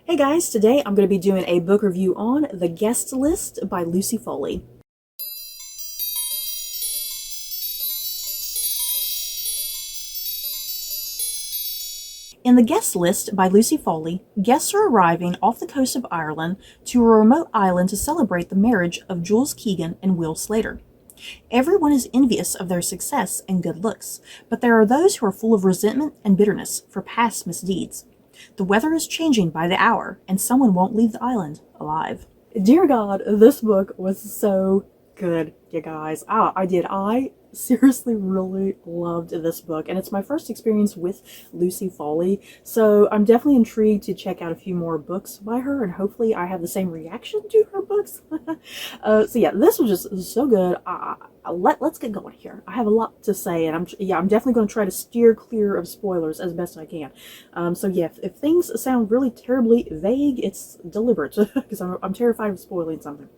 Hey guys, today I'm going to be doing a book review on The Guest List by Lucy Foley. In The Guest List by Lucy Foley, guests are arriving off the coast of Ireland to a remote island to celebrate the marriage of Jules Keegan and Will Slater. Everyone is envious of their success and good looks, but there are those who are full of resentment and bitterness for past misdeeds. The weather is changing by the hour, and someone won't leave the island alive. Dear God, this book was so good, you guys. I seriously really loved this book, and it's my first experience with Lucy Foley, so I'm definitely intrigued to check out a few more books by her, and hopefully I have the same reaction to her books. So yeah, this was just so good. Let's get going here. I have a lot to say, and I'm definitely going to try to steer clear of spoilers as best I can. So yeah, if things sound really terribly vague, it's deliberate, because I'm terrified of spoiling something.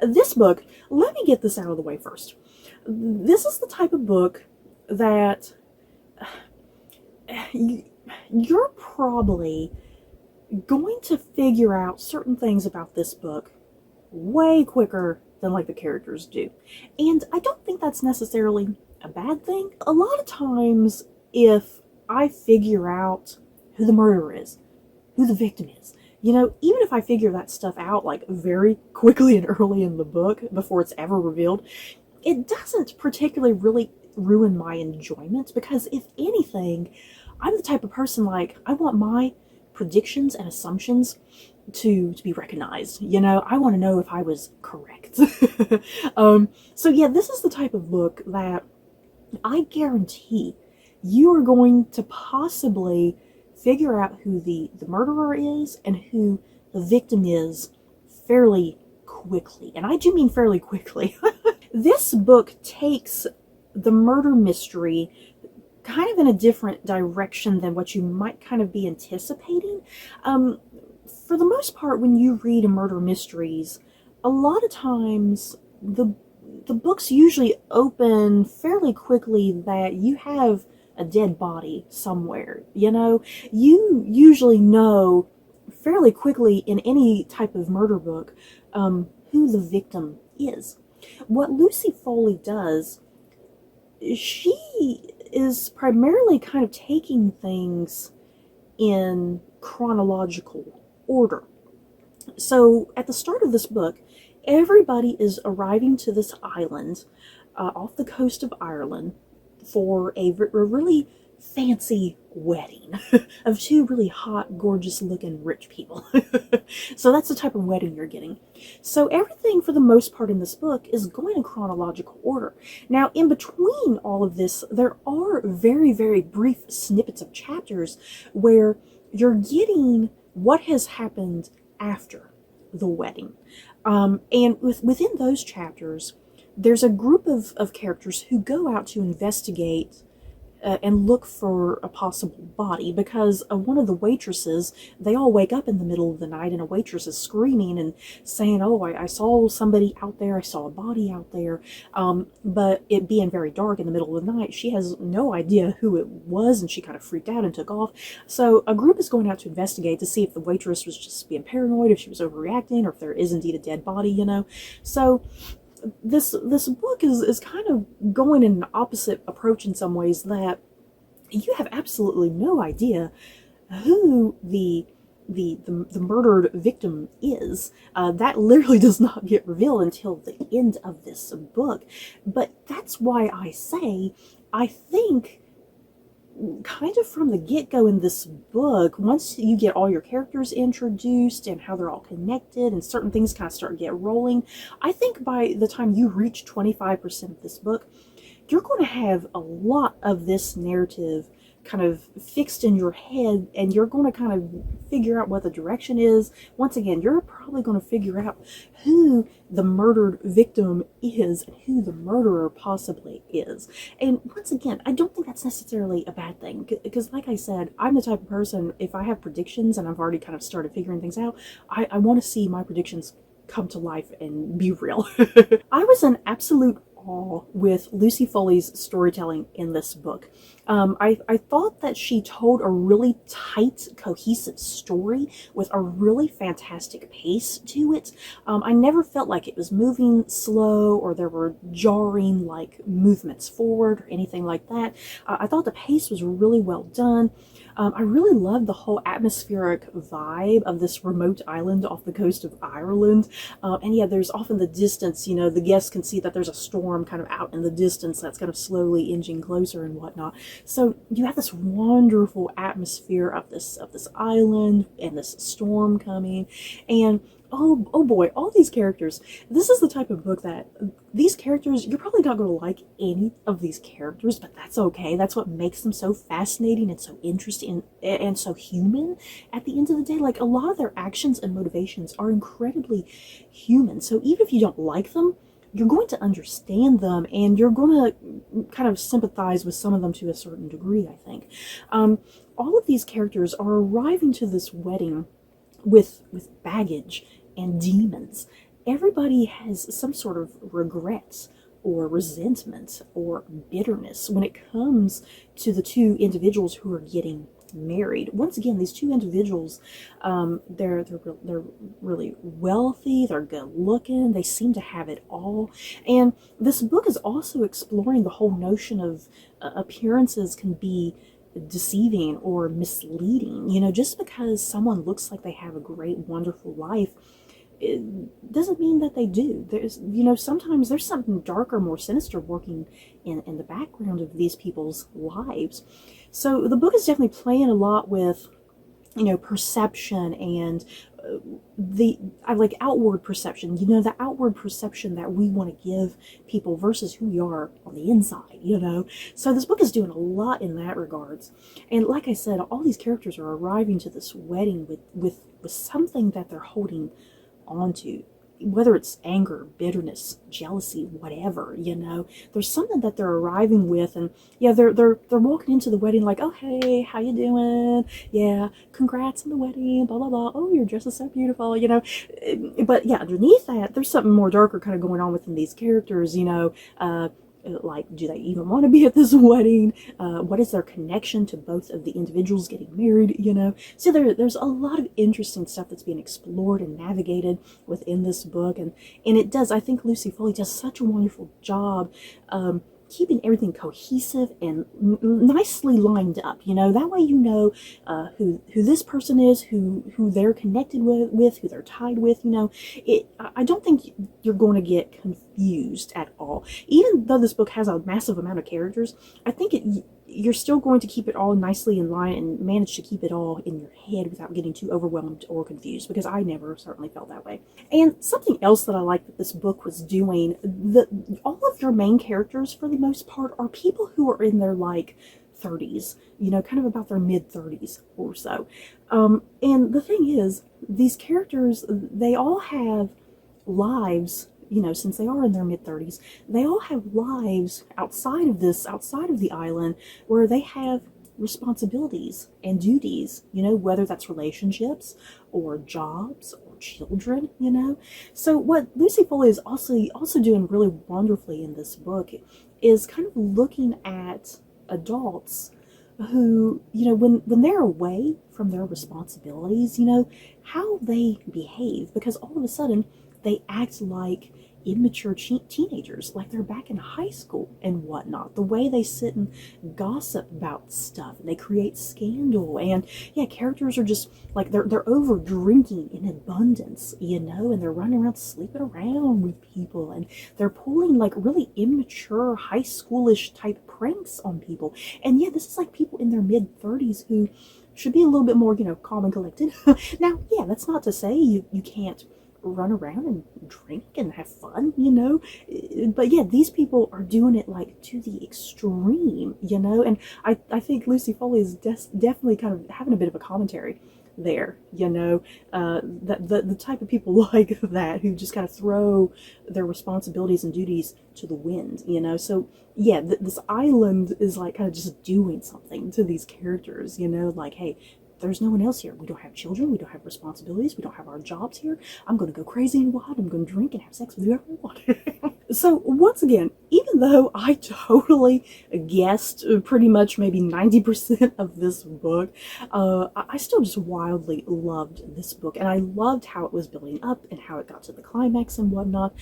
This book, let me get this out of the way first. This is the type of book that you're probably going to figure out certain things about this book way quicker than like the characters do. And I don't think that's necessarily a bad thing. A lot of times, if I figure out who the murderer is, who the victim is, you know, even if I figure that stuff out like very quickly and early in the book before it's ever revealed, it doesn't particularly really ruin my enjoyment, because if anything, I'm the type of person, like, I want my predictions and assumptions to be recognized. You know, I want to know if I was correct. So yeah, this is the type of book that I guarantee you are going to possibly figure out who the murderer is and who the victim is fairly quickly. And I do mean fairly quickly. This book takes the murder mystery kind of in a different direction than what you might kind of be anticipating. For the most part, when you read murder mysteries, a lot of times the books usually open fairly quickly that you have a dead body somewhere. You know, you usually know fairly quickly in any type of murder book who the victim is. What Lucy Foley does, she is primarily kind of taking things in chronological order. So at the start of this book, everybody is arriving to this island off the coast of Ireland for a really fancy wedding of two really hot, gorgeous looking rich people. So that's the type of wedding you're getting. So everything for the most part in this book is going in chronological order. Now, in between all of this, there are very, very brief snippets of chapters where you're getting what has happened after the wedding. And within those chapters, there's a group of characters who go out to investigate and look for a possible body, because one of the waitresses, they all wake up in the middle of the night and a waitress is screaming and saying, oh, I saw somebody out there, I saw a body out there, but it being very dark in the middle of the night, she has no idea who it was, and she kind of freaked out and took off. So a group is going out to investigate to see if the waitress was just being paranoid, if she was overreacting, or if there is indeed a dead body, you know. So this book is kind of going in an opposite approach in some ways, that you have absolutely no idea who the murdered victim is. That literally does not get revealed until the end of this book. But that's why I say, I think kind of from the get-go in this book, once you get all your characters introduced and how they're all connected and certain things kind of start to get rolling, I think by the time you reach 25% of this book, you're going to have a lot of this narrative kind of fixed in your head, and you're going to kind of figure out what the direction is. Once again, you're probably going to figure out who the murdered victim is and who the murderer possibly is. And once again, I don't think that's necessarily a bad thing, because like I said, I'm the type of person, if I have predictions and I've already kind of started figuring things out, I want to see my predictions come to life and be real. I was in absolute awe with Lucy Foley's storytelling in this book. I thought that she told a really tight, cohesive story with a really fantastic pace to it. I never felt like it was moving slow or there were jarring like movements forward or anything like that. I thought the pace was really well done. I really loved the whole atmospheric vibe of this remote island off the coast of Ireland. And yeah, there's often the distance, the guests can see that there's a storm kind of out in the distance that's kind of slowly inching closer and whatnot. So you have this wonderful atmosphere of this island and this storm coming. And oh boy, all these characters. This is the type of book that these characters, you're probably not going to like any of these characters, but that's okay. That's what makes them so fascinating and so interesting and so human at the end of the day. Like, a lot of their actions and motivations are incredibly human. So even if you don't like them, you're going to understand them and you're going to kind of sympathize with some of them to a certain degree, I think. All of these characters are arriving to this wedding with baggage and demons. Everybody has some sort of regret or resentment or bitterness when it comes to the two individuals who are getting married. Once again, these two individuals, they're really wealthy, they're good looking, they seem to have it all. And this book is also exploring the whole notion of appearances can be deceiving or misleading. Just because someone looks like they have a great, wonderful life, it doesn't mean that they do. There's, sometimes there's something darker, more sinister working in the background of these people's lives. So the book is definitely playing a lot with, perception and I like outward perception, the outward perception that we want to give people versus who we are on the inside, So this book is doing a lot in that regards. And like I said, all these characters are arriving to this wedding with something that they're holding onto, whether it's anger, bitterness, jealousy, whatever, there's something that they're arriving with. And yeah, they're walking into the wedding like, oh, hey, how you doing? Yeah, congrats on the wedding, blah, blah, blah. Oh, your dress is so beautiful, But yeah, underneath that, there's something more darker kind of going on within these characters, like, do they even want to be at this wedding? What is their connection to both of the individuals getting married, So there's a lot of interesting stuff that's being explored and navigated within this book. And it does, I think Lucy Foley does such a wonderful job keeping everything cohesive and nicely lined up, that way who this person is, who they're connected with, who they're tied with, I don't think you're going to get confused at all. Even though this book has a massive amount of characters, I think you're still going to keep it all nicely in line and manage to keep it all in your head without getting too overwhelmed or confused, because I never certainly felt that way. And something else that I like that this book was doing, all of your main characters for the most part are people who are in their like 30s, kind of about their mid 30s or so. And the thing is, these characters, they all have lives. Since they are in their mid-30s, they all have lives outside of the island, where they have responsibilities and duties, whether that's relationships or jobs or children, So what Lucy Foley is also doing really wonderfully in this book is kind of looking at adults who, when they're away from their responsibilities, how they behave, because all of a sudden they act like immature teenagers, like they're back in high school and whatnot. The way they sit and gossip about stuff, and they create scandal, and yeah, characters are just like they're over drinking in abundance, and they're running around sleeping around with people, and they're pulling like really immature high schoolish type pranks on people. And yeah, this is like people in their mid-30s who should be a little bit more, calm and collected. Now, yeah, that's not to say you can't run around and drink and have fun, but yeah, these people are doing it like to the extreme, and I think Lucy Foley is definitely kind of having a bit of a commentary there, that the type of people like that who just kind of throw their responsibilities and duties to the wind, so yeah, this island is like kind of just doing something to these characters, like, hey, there's no one else here. We don't have children. We don't have responsibilities. We don't have our jobs here. I'm going to go crazy and wild. I'm going to drink and have sex with whoever I want. So once again, even though I totally guessed pretty much maybe 90% of this book, I still just wildly loved this book, and I loved how it was building up and how it got to the climax and whatnot.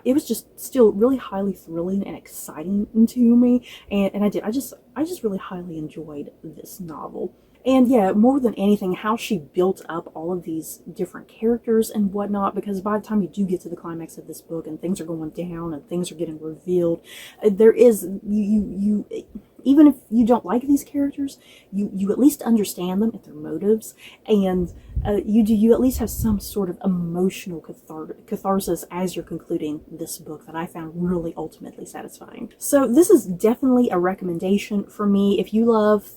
It was just still really highly thrilling and exciting to me, and I just really highly enjoyed this novel. And yeah, more than anything, how she built up all of these different characters and whatnot, because by the time you do get to the climax of this book and things are going down and things are getting revealed, there is, even if you don't like these characters, you at least understand them and their motives, and you at least have some sort of emotional catharsis as you're concluding this book that I found really ultimately satisfying. So this is definitely a recommendation for me. If you love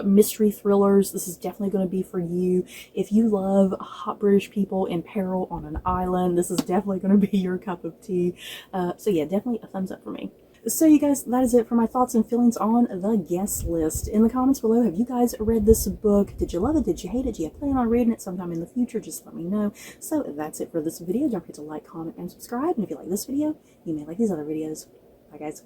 mystery thrillers, this is definitely going to be for you. If you love hot British people in peril on an island, this is definitely going to be your cup of tea. So yeah, definitely a thumbs up for me. So you guys, that is it for my thoughts and feelings on the guest list. In the comments below, have you guys read this book? Did you love it? Did you hate it? Do you plan on reading it sometime in the future? Just let me know. So that's it for this video. Don't forget to like, comment, and subscribe. And if you like this video, you may like these other videos. Bye guys.